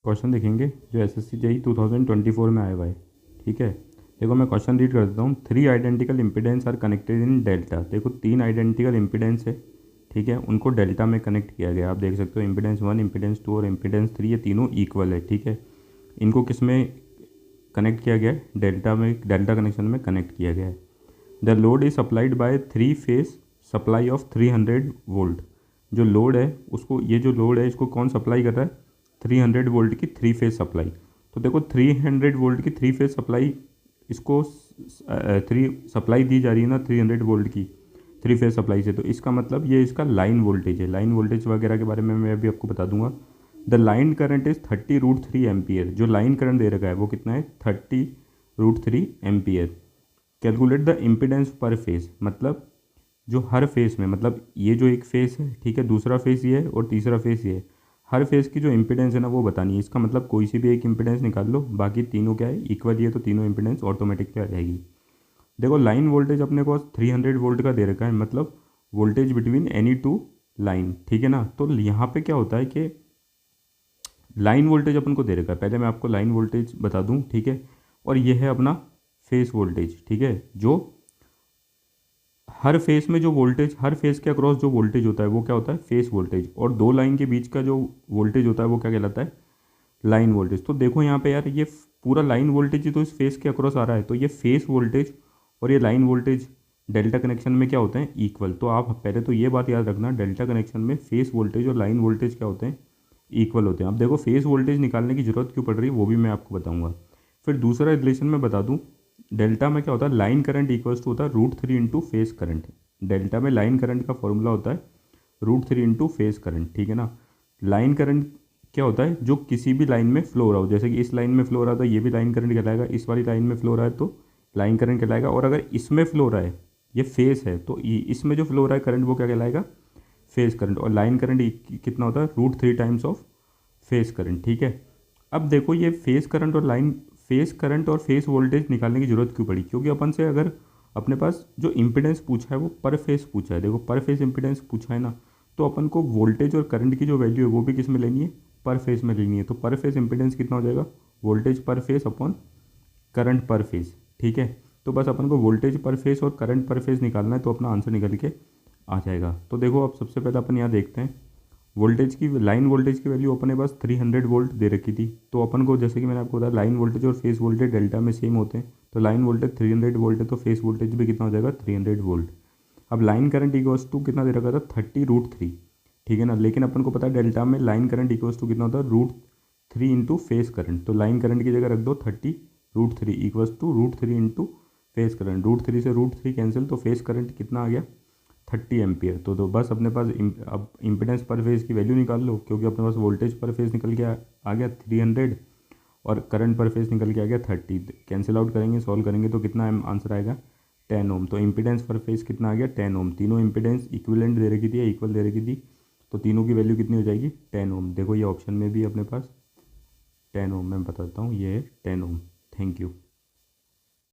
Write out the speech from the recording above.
Question देखेंगे जो SSC JEE 2024 में आया हुआ है। ठीक है, देखो मैं क्वेश्चन रीड कर देता हूँ। 3 identical impedance are connected in delta. देखो 3 आइडेंटिकल इम्पीडेंस है, ठीक है, उनको डेल्टा में कनेक्ट किया गया। आप देख सकते हो इम्पीडेंस 1, इम्पीडेंस 2 और इम्पीडेंस 3, ये तीनों इक्वल है। ठीक है, इनको किस में कनेक्ट किया गया है? डेल्टा में, डेल्टा कनेक्शन में कनेक्ट किया गया है। The load is supplied by 3 phase supply of 300 volt. जो लोड है उसको, ये जो लोड है इसको कौन सप्लाई कर रहा है? 300 वोल्ट की 3 फेज सप्लाई। तो देखो 300 वोल्ट की 3 फेज सप्लाई, इसको 3 सप्लाई दी जा रही है ना 300 वोल्ट की 3 फेज सप्लाई से, तो इसका मतलब ये इसका लाइन वोल्टेज है। लाइन वोल्टेज वगैरह के बारे में मैं अभी आपको बता दूंगा। The line current is 30√3 ampere. जो लाइन करंट दे रखा है वो कितना है? 30√3 एम्पियर। कैलकुलेट द इम्पिडेंस पर फेज, मतलब जो हर फेस में, मतलब ये जो एक फेस है, ठीक है, दूसरा फेस ये है और तीसरा फेस ये है, हर फेस की जो इम्पिडेंस है ना वो बतानी है। इसका मतलब कोई सी भी एक इम्पिडेंस निकाल लो, बाकी तीनों क्या है? इक्वल ही है, तो तीनों इम्पिडेंस ऑटोमेटिक पे आ जाएगी। देखो लाइन वोल्टेज अपने को 300 वोल्ट का दे रखा है, मतलब voltage between any two line, ठीक है ना। तो यहाँ पे क्या होता है कि लाइन वोल्टेज अपन को दे रखा है। पहले मैं आपको लाइन वोल्टेज बता दूँ, ठीक है, और ये है अपना फेस वोल्टेज, ठीक है। जो हर फेस में जो वोल्टेज, हर फेस के अक्रॉस जो वोल्टेज होता है वो क्या होता है? Phase voltage. और दो लाइन के बीच का जो वोल्टेज होता है वो क्या कहलाता है? Line voltage. तो देखो यहाँ पे यार, ये पूरा लाइन वोल्टेज ही तो इस फेस के अक्रॉस आ रहा है, तो ये फेस वोल्टेज और ये लाइन वोल्टेज डेल्टा कनेक्शन में क्या होते हैं? इक्वल। तो आप पहले तो ये बात याद रखना, डेल्टा कनेक्शन में फेस वोल्टेज और लाइन वोल्टेज क्या होते हैं? इक्वल होते हैं। अब देखो फेस वोल्टेज निकालने की जरूरत क्यों पड़ रही है वो भी मैं आपको बताऊंगा। फिर दूसरा रिलेशन में बता दूं, डेल्टा में क्या होता है? लाइन करंट इक्वल्स टू होता है √3 इंटू फेस करंट। डेल्टा में लाइन करंट का फॉर्मूला होता है √3 इंटू फेस करंट, ठीक है ना। लाइन करंट क्या होता है? जो किसी भी लाइन में फ्लो हो रहा हो, जैसे कि इस लाइन में फ्लो हो रहा है तो ये भी लाइन करंट कहलाएगा, इस वाली लाइन में फ्लो हो रहा है तो लाइन करंट कहलाएगा, और अगर इसमें फ्लो हो रहा है, ये फेस है, तो इसमें जो फ्लो हो रहा है करंट वो क्या कहलाएगा? Face current. और लाइन करंट कितना होता है? √3 टाइम्स ऑफ फेस करंट, ठीक है। अब देखो ये फेस करंट और लाइन, फेस करंट और फेस वोल्टेज निकालने की जरूरत क्यों पड़ी? क्योंकि अपन से अगर अपने पास जो इम्पिडेंस पूछा है वो पर फेस पूछा है। देखो पर फेस इम्पिडेंस पूछा है ना, तो अपन को वोल्टेज और करंट की जो वैल्यू है वो भी किस में लेनी है? पर फेस में लेनी है। तो पर फेस इम्पिडेंस कितना हो जाएगा? वोल्टेज पर फेस अपॉन करंट पर फेस, ठीक है। तो बस अपन को वोल्टेज पर फेस और करंट पर फेस निकालना है, तो अपना आंसर निकल के आ जाएगा। तो देखो अब सबसे पहले अपन यहाँ देखते हैं वोल्टेज की, लाइन वोल्टेज की वैल्यू अपने पास 300 वोल्ट दे रखी थी। तो अपन को, जैसे कि मैंने आपको बताया, लाइन वोल्टेज और फेस वोल्टेज डेल्टा में सेम होते हैं। तो लाइन वोल्टेज 300 वोल्ट है, तो फेस वोल्टेज भी कितना हो जाएगा? 300 वोल्ट। अब लाइन करंट इक्वल्स टू कितना दे रखा था? 30√3, ठीक है ना। लेकिन अपन को पता है डेल्टा में लाइन करंट इक्वल्स टू कितना होता है? √3 इंटू फेस करंट। तो लाइन करंट की जगह रख दो 30√3 equals to √3 into phase current. √3 से √3 कैंसिल, तो फेस करंट कितना आ गया? 30 एम्पियर। तो बस अपने पास अब इम्पिडेंस पर फेज़ की वैल्यू निकाल लो, क्योंकि अपने पास वोल्टेज पर फेज़ निकल के आ गया 300 और करंट पर फेज़ निकल के आ गया 30। कैंसिल आउट करेंगे, सॉल्व करेंगे तो कितना आंसर आएगा? 10 ओम। तो इम्पिडेंस पर फेज़ कितना आ गया? 10 ओम। तीनों इम्पिडेंस इक्विवेलेंट दे रखी थी या इक्वल दे रखी थी, तो तीनों की वैल्यू कितनी हो जाएगी? 10 ओम। देखो ये ऑप्शन में भी अपने पास 10 ओम, मैं बताता हूँ, ये है 10 ओम। Thank you.